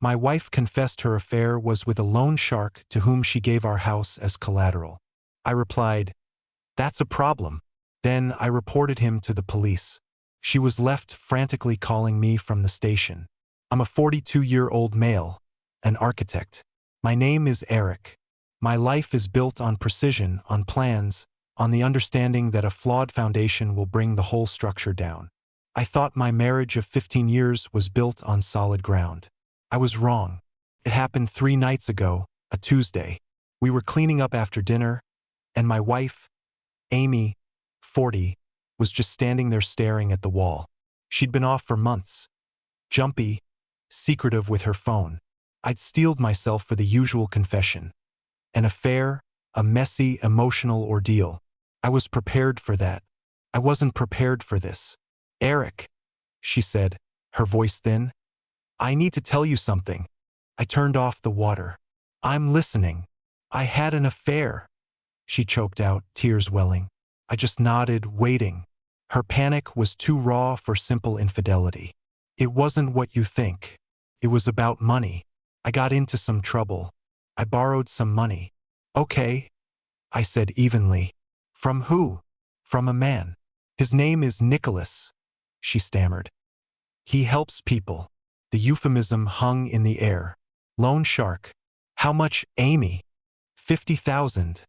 My wife confessed her affair was with a loan shark to whom she gave our house as collateral. I replied, "That's a problem." Then I reported him to the police. She was left frantically calling me from the station. I'm a 42-year-old male, an architect. My name is Eric. My life is built on precision, on plans, on the understanding that a flawed foundation will bring the whole structure down. I thought my marriage of 15 years was built on solid ground. I was wrong. It happened 3 nights ago, a Tuesday. We were cleaning up after dinner, and my wife, Amy, 40, was just standing there staring at the wall. She'd been off for months. Jumpy, secretive with her phone. I'd steeled myself for the usual confession. An affair, a messy, emotional ordeal. I was prepared for that. I wasn't prepared for this. "Eric," she said, her voice thin, "I need to tell you something." I turned off the water. "I'm listening." "I had an affair," she choked out, tears welling. I just nodded, waiting. Her panic was too raw for simple infidelity. "It wasn't what you think. It was about money. I got into some trouble. I borrowed some money." "Okay," I said evenly. "From who?" "From a man. His name is Nicholas," she stammered. "He helps people." The euphemism hung in the air. "Loan shark." "How much, Amy?" "50,000,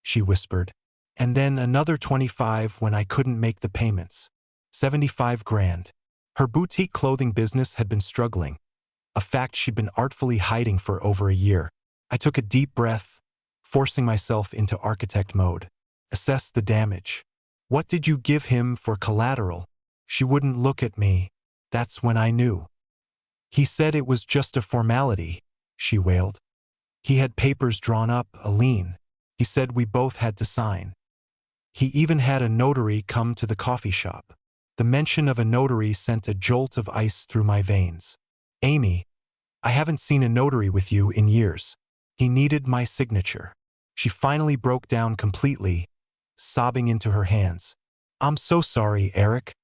she whispered. "And then another 25 when I couldn't make the payments. 75 grand. Her boutique clothing business had been struggling, a fact she'd been artfully hiding for over a year. I took a deep breath, forcing myself into architect mode. Assess the damage. "What did you give him for collateral?" She wouldn't look at me. That's when I knew. "He said it was just a formality," she wailed. "He had papers drawn up, a lien. He said we both had to sign. He even had a notary come to the coffee shop." The mention of a notary sent a jolt of ice through my veins. "Amy, I haven't seen a notary with you in years. He needed my signature." She finally broke down completely, sobbing into her hands. "I'm so sorry, Eric.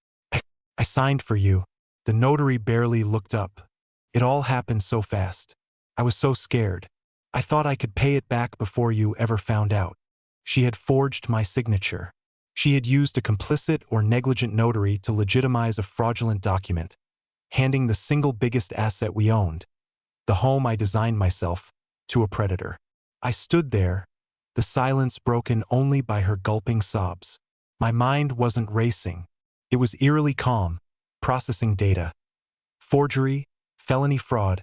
I signed for you." The notary barely looked up. It all happened so fast. I was so scared. I thought I could pay it back before you ever found out. She had forged my signature. She had used a complicit or negligent notary to legitimize a fraudulent document, handing the single biggest asset we owned, the home I designed myself, to a predator. I stood there, the silence broken only by her gulping sobs. My mind wasn't racing. It was eerily calm, processing data. Forgery, felony fraud,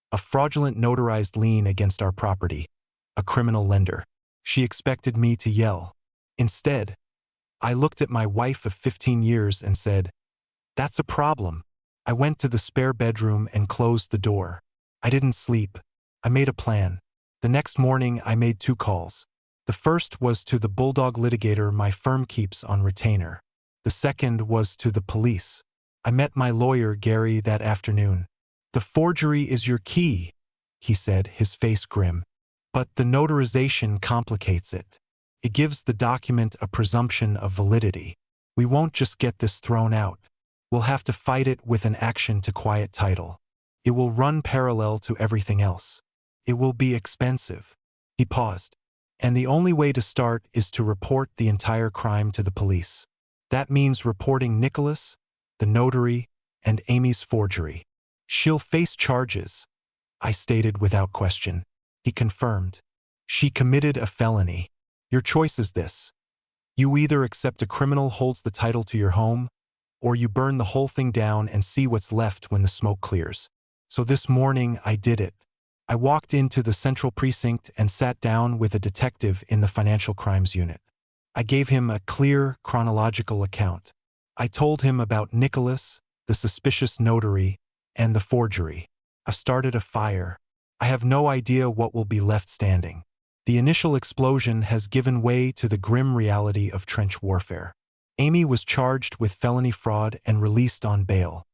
a fraudulent notarized lien against our property, a criminal lender. She expected me to yell. Instead, I looked at my wife of 15 years and said, "That's a problem." I went to the spare bedroom and closed the door. I didn't sleep. I made a plan. The next morning, I made 2 calls. The first was to the bulldog litigator my firm keeps on retainer. The second was to the police. I met my lawyer, Gary, that afternoon. "The forgery is your key," he said, his face grim. "But the notarization complicates it. It gives the document a presumption of validity. We won't just get this thrown out. We'll have to fight it with an action to quiet title. It will run parallel to everything else. It will be expensive." He paused. "And the only way to start is to report the entire crime to the police. That means reporting Nicholas, the notary, and Amy's forgery. She'll face charges," I stated without question. He confirmed. "She committed a felony. Your choice is this. You either accept a criminal holds the title to your home, or you burn the whole thing down and see what's left when the smoke clears." So this morning I did it. I walked into the central precinct and sat down with a detective in the financial crimes unit. I gave him a clear, chronological account. I told him about Nicholas, the suspicious notary, and the forgery. I've started a fire. I have no idea what will be left standing. The initial explosion has given way to the grim reality of trench warfare. Amy was charged with felony fraud and released on bail.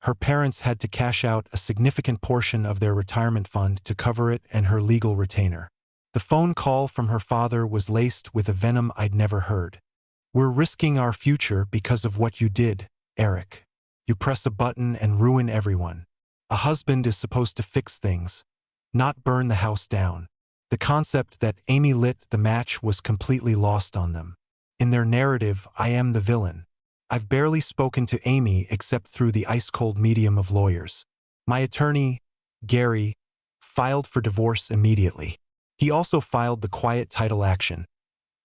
Her parents had to cash out a significant portion of their retirement fund to cover it and her legal retainer. The phone call from her father was laced with a venom I'd never heard. "We're risking our future because of what you did, Eric. You press a button and ruin everyone. A husband is supposed to fix things, not burn the house down. The concept that Amy lit the match was completely lost on them. In their narrative, I am the villain. I've barely spoken to Amy except through the ice-cold medium of lawyers. My attorney, Gary, filed for divorce immediately. He also filed the quiet title action,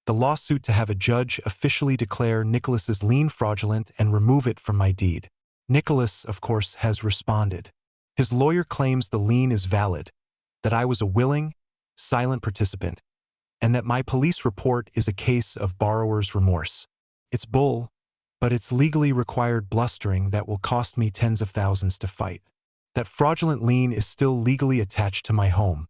the lawsuit to have a judge officially declare Nicholas's lien fraudulent and remove it from my deed. Nicholas, of course, has responded. His lawyer claims the lien is valid, that I was a willing, silent participant, and that my police report is a case of borrower's remorse. It's bull, but it's legally required blustering that will cost me tens of thousands to fight. That fraudulent lien is still legally attached to my home,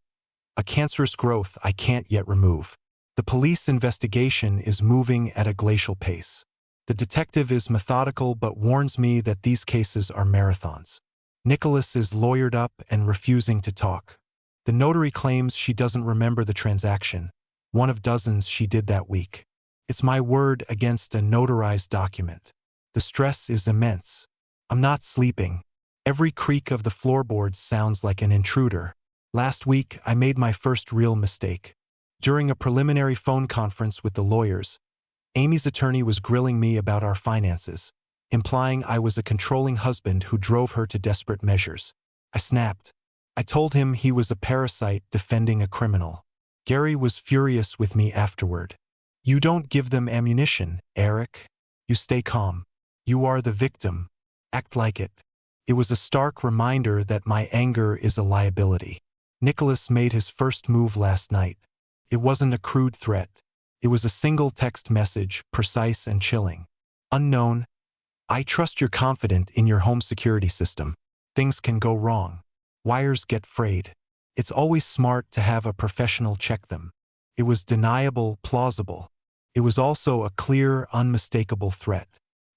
a cancerous growth I can't yet remove. The police investigation is moving at a glacial pace. The detective is methodical but warns me that these cases are marathons. Nicholas is lawyered up and refusing to talk. The notary claims she doesn't remember the transaction, one of dozens she did that week. It's my word against a notarized document. The stress is immense. I'm not sleeping. Every creak of the floorboards sounds like an intruder. Last week, I made my first real mistake. During a preliminary phone conference with the lawyers, Amy's attorney was grilling me about our finances, implying I was a controlling husband who drove her to desperate measures. I snapped. I told him he was a parasite defending a criminal. Gary was furious with me afterward. You don't give them ammunition, Eric. You stay calm. You are the victim. Act like it. It was a stark reminder that my anger is a liability. Nicholas made his first move last night. It wasn't a crude threat. It was a single text message, precise and chilling. Unknown, I trust you're confident in your home security system. Things can go wrong. Wires get frayed. It's always smart to have a professional check them. It was deniable, plausible. It was also a clear, unmistakable threat.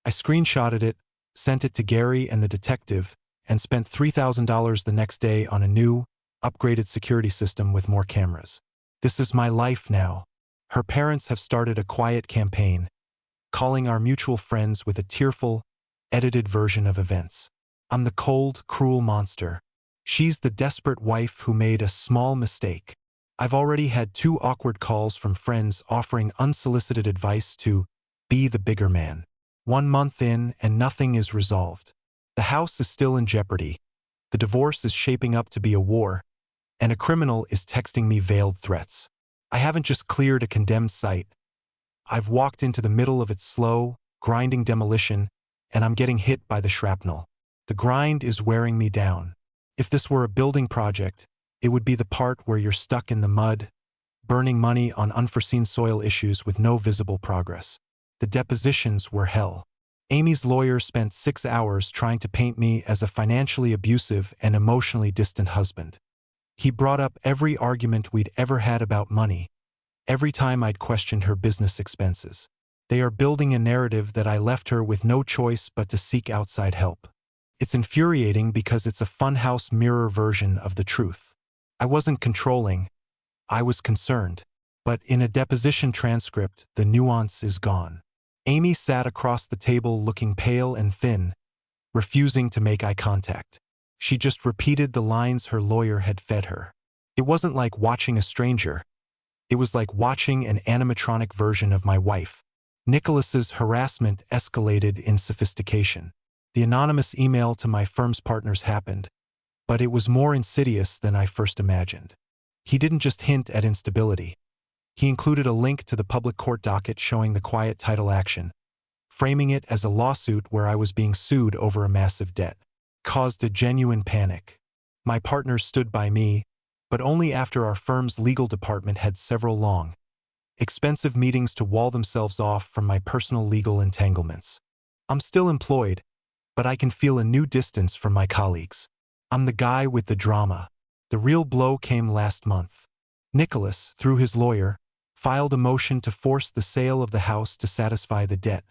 I screenshotted it, sent it to Gary and the detective, and spent $3,000 the next day on a new, upgraded security system with more cameras. This is my life now. Her parents have started a quiet campaign, calling our mutual friends with a tearful, edited version of events. I'm the cold, cruel monster. She's the desperate wife who made a small mistake. I've already had 2 awkward calls from friends offering unsolicited advice to be the bigger man. 1 month in and nothing is resolved. The house is still in jeopardy. The divorce is shaping up to be a war, and a criminal is texting me veiled threats. I haven't just cleared a condemned site. I've walked into the middle of its slow, grinding demolition, and I'm getting hit by the shrapnel. The grind is wearing me down. If this were a building project, it would be the part where you're stuck in the mud, burning money on unforeseen soil issues with no visible progress. The depositions were hell. Amy's lawyer spent 6 hours trying to paint me as a financially abusive and emotionally distant husband. He brought up every argument we'd ever had about money, every time I'd questioned her business expenses. They are building a narrative that I left her with no choice but to seek outside help. It's infuriating because it's a funhouse mirror version of the truth. I wasn't controlling, I was concerned. But in a deposition transcript, the nuance is gone. Amy sat across the table looking pale and thin, refusing to make eye contact. She just repeated the lines her lawyer had fed her. It wasn't like watching a stranger. It was like watching an animatronic version of my wife. Nicholas's harassment escalated in sophistication. The anonymous email to my firm's partners happened, but it was more insidious than I first imagined. He didn't just hint at instability. He included a link to the public court docket showing the quiet title action, framing it as a lawsuit where I was being sued over a massive debt. Caused a genuine panic. My partners stood by me, but only after our firm's legal department had several long, expensive meetings to wall themselves off from my personal legal entanglements. I'm still employed, but I can feel a new distance from my colleagues. I'm the guy with the drama. The real blow came last month. Nicholas, through his lawyer, filed a motion to force the sale of the house to satisfy the debt,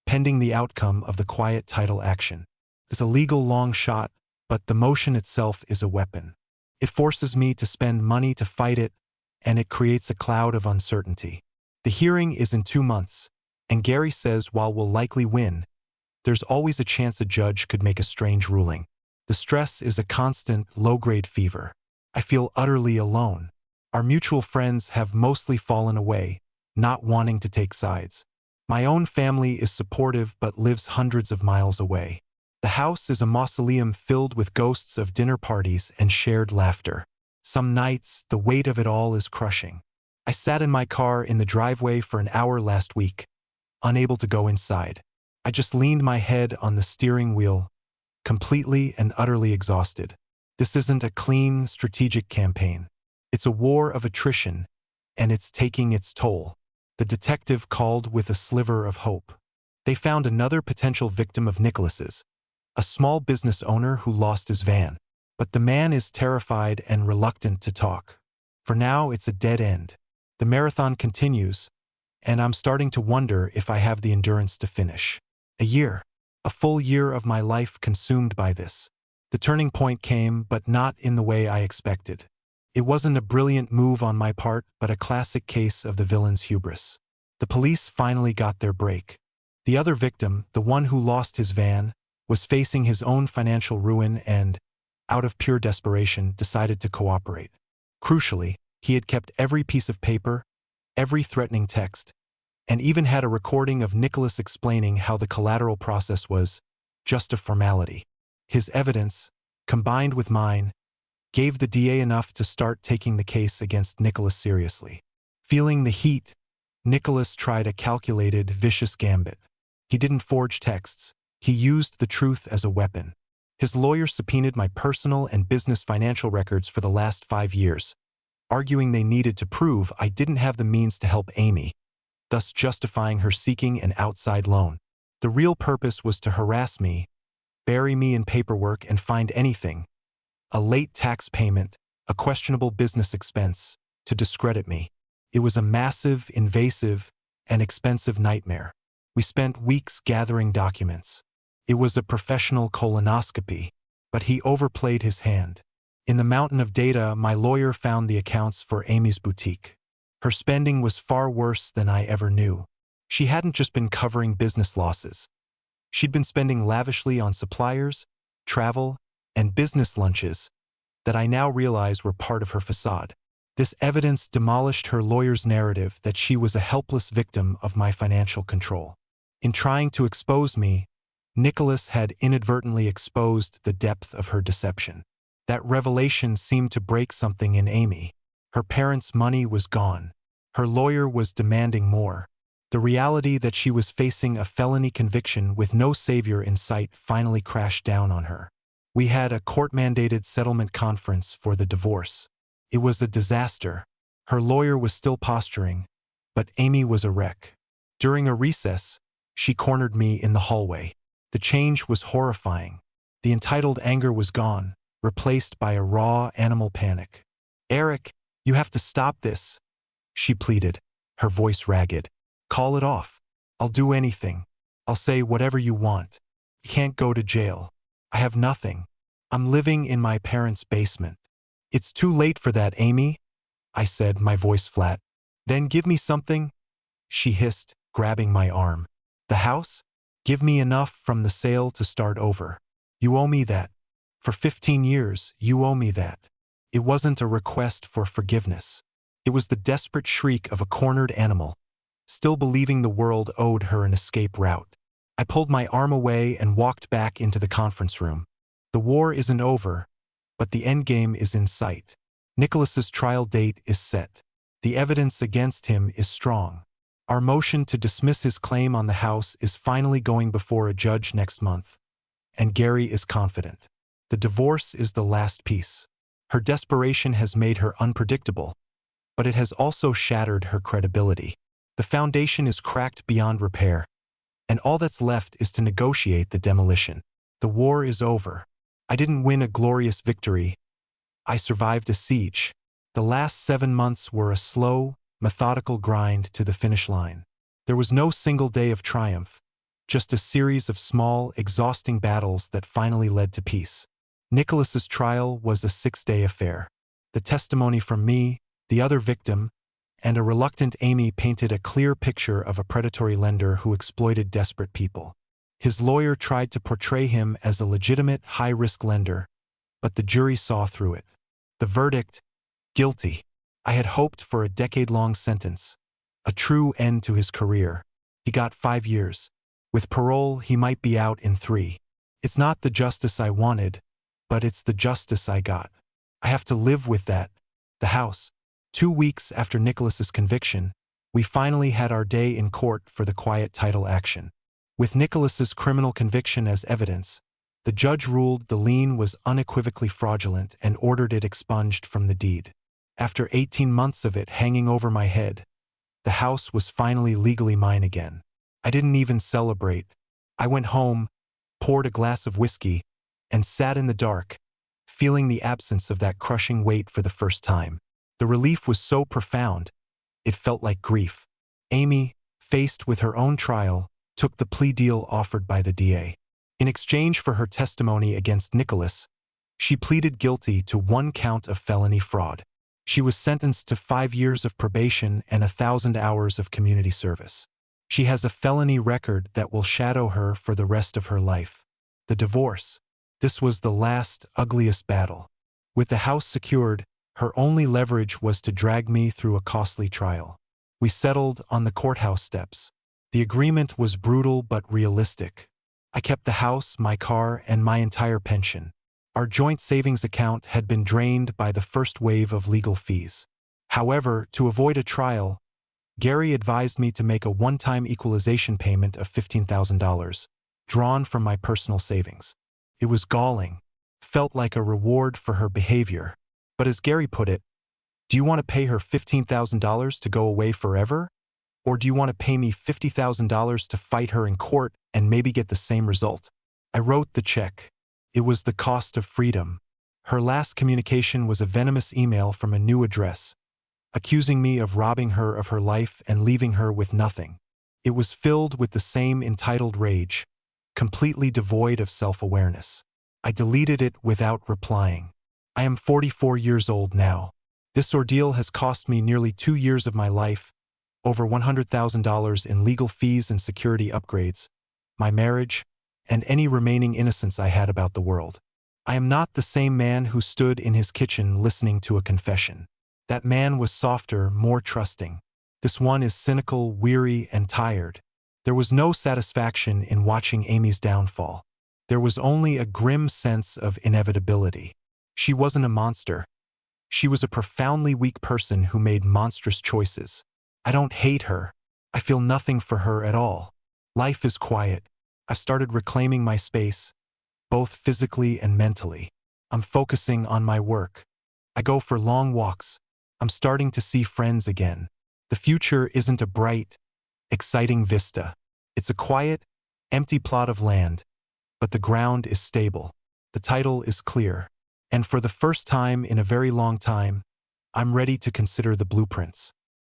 pending the outcome of the quiet title action. It's a legal long shot, but the motion itself is a weapon. It forces me to spend money to fight it, and it creates a cloud of uncertainty. The hearing is in 2 months, and Gary says while we'll likely win, there's always a chance a judge could make a strange ruling. The stress is a constant, low-grade fever. I feel utterly alone. Our mutual friends have mostly fallen away, not wanting to take sides. My own family is supportive but lives hundreds of miles away. The house is a mausoleum filled with ghosts of dinner parties and shared laughter. Some nights, the weight of it all is crushing. I sat in my car in the driveway for an hour last week, unable to go inside. I just leaned my head on the steering wheel, completely and utterly exhausted. This isn't a clean, strategic campaign. It's a war of attrition, and it's taking its toll. The detective called with a sliver of hope. They found another potential victim of Nicholas's, a small business owner who lost his van. But the man is terrified and reluctant to talk. For now, it's a dead end. The marathon continues, and I'm starting to wonder if I have the endurance to finish. A full year of my life consumed by this. The turning point came, but not in the way I expected. It wasn't a brilliant move on my part, but a classic case of the villain's hubris. The police finally got their break. The other victim, the one who lost his van, was facing his own financial ruin and, out of pure desperation, decided to cooperate. Crucially, he had kept every piece of paper, every threatening text, and even had a recording of Nicholas explaining how the collateral process was just a formality. His evidence, combined with mine, gave the DA enough to start taking the case against Nicholas seriously. Feeling the heat, Nicholas tried a calculated, vicious gambit. He didn't forge texts. He used the truth as a weapon. His lawyer subpoenaed my personal and business financial records for the last 5 years, arguing they needed to prove I didn't have the means to help Amy, thus justifying her seeking an outside loan. The real purpose was to harass me, bury me in paperwork, and find anything, a late tax payment, a questionable business expense, to discredit me. It was a massive, invasive, and expensive nightmare. We spent weeks gathering documents. It was a professional colonoscopy, but he overplayed his hand. In the mountain of data, my lawyer found the accounts for Amy's boutique. Her spending was far worse than I ever knew. She hadn't just been covering business losses. She'd been spending lavishly on suppliers, travel, and business lunches that I now realize were part of her facade. This evidence demolished her lawyer's narrative that she was a helpless victim of my financial control. In trying to expose me, Nicholas had inadvertently exposed the depth of her deception. That revelation seemed to break something in Amy. Her parents' money was gone. Her lawyer was demanding more. The reality that she was facing a felony conviction with no savior in sight finally crashed down on her. We had a court-mandated settlement conference for the divorce. It was a disaster. Her lawyer was still posturing, but Amy was a wreck. During a recess, she cornered me in the hallway. The change was horrifying. The entitled anger was gone, replaced by a raw animal panic. "Eric, you have to stop this," she pleaded, her voice ragged. "Call it off. I'll do anything. I'll say whatever you want. You can't go to jail. I have nothing. I'm living in my parents' basement." "It's too late for that, Amy," I said, my voice flat. "Then give me something," she hissed, grabbing my arm. "The house? Give me enough from the sale to start over. You owe me that. For 15 years, you owe me that." It wasn't a request for forgiveness. It was the desperate shriek of a cornered animal, still believing the world owed her an escape route. I pulled my arm away and walked back into the conference room. The war isn't over, but the endgame is in sight. Nicholas's trial date is set. The evidence against him is strong. Our motion to dismiss his claim on the house is finally going before a judge next month, and Gary is confident. The divorce is the last piece. Her desperation has made her unpredictable, but it has also shattered her credibility. The foundation is cracked beyond repair, and all that's left is to negotiate the demolition. The war is over. I didn't win a glorious victory. I survived a siege. The last 7 months were a slow, methodical grind to the finish line. There was no single day of triumph, just a series of small, exhausting battles that finally led to peace. Nicholas's trial was a 6-day affair. The testimony from me, the other victim, and a reluctant Amy painted a clear picture of a predatory lender who exploited desperate people. His lawyer tried to portray him as a legitimate high-risk lender, but the jury saw through it. The verdict: guilty. I had hoped for a decade-long sentence, a true end to his career. He got 5 years. With parole, he might be out in 3. It's not the justice I wanted, but it's the justice I got. I have to live with that. The house. 2 weeks after Nicholas's conviction, we finally had our day in court for the quiet title action. With Nicholas's criminal conviction as evidence, the judge ruled the lien was unequivocally fraudulent and ordered it expunged from the deed. After 18 months of it hanging over my head, the house was finally legally mine again. I didn't even celebrate. I went home, poured a glass of whiskey, and sat in the dark, feeling the absence of that crushing weight for the first time. The relief was so profound, it felt like grief. Amy, faced with her own trial, took the plea deal offered by the DA. In exchange for her testimony against Nicholas, she pleaded guilty to 1 count of felony fraud. She was sentenced to 5 years of probation and 1,000 hours of community service. She has a felony record that will shadow her for the rest of her life. The divorce. This was the last, ugliest battle. With the house secured, her only leverage was to drag me through a costly trial. We settled on the courthouse steps. The agreement was brutal but realistic. I kept the house, my car, and my entire pension. Our joint savings account had been drained by the first wave of legal fees. However, to avoid a trial, Gary advised me to make a one-time equalization payment of $15,000, drawn from my personal savings. It was galling. Felt like a reward for her behavior. But as Gary put it, do you want to pay her $15,000 to go away forever? Or do you want to pay me $50,000 to fight her in court and maybe get the same result? I wrote the check. It was the cost of freedom. Her last communication was a venomous email from a new address, accusing me of robbing her of her life and leaving her with nothing. It was filled with the same entitled rage, completely devoid of self-awareness. I deleted it without replying. I am 44 years old now. This ordeal has cost me nearly 2 years of my life, over $100,000 in legal fees and security upgrades, my marriage, and any remaining innocence I had about the world. I am not the same man who stood in his kitchen listening to a confession. That man was softer, more trusting. This one is cynical, weary, and tired. There was no satisfaction in watching Amy's downfall. There was only a grim sense of inevitability. She wasn't a monster. She was a profoundly weak person who made monstrous choices. I don't hate her. I feel nothing for her at all. Life is quiet. I've started reclaiming my space, both physically and mentally. I'm focusing on my work. I go for long walks. I'm starting to see friends again. The future isn't a bright, exciting vista. It's a quiet, empty plot of land, but the ground is stable. The title is clear. And for the first time in a very long time, I'm ready to consider the blueprints.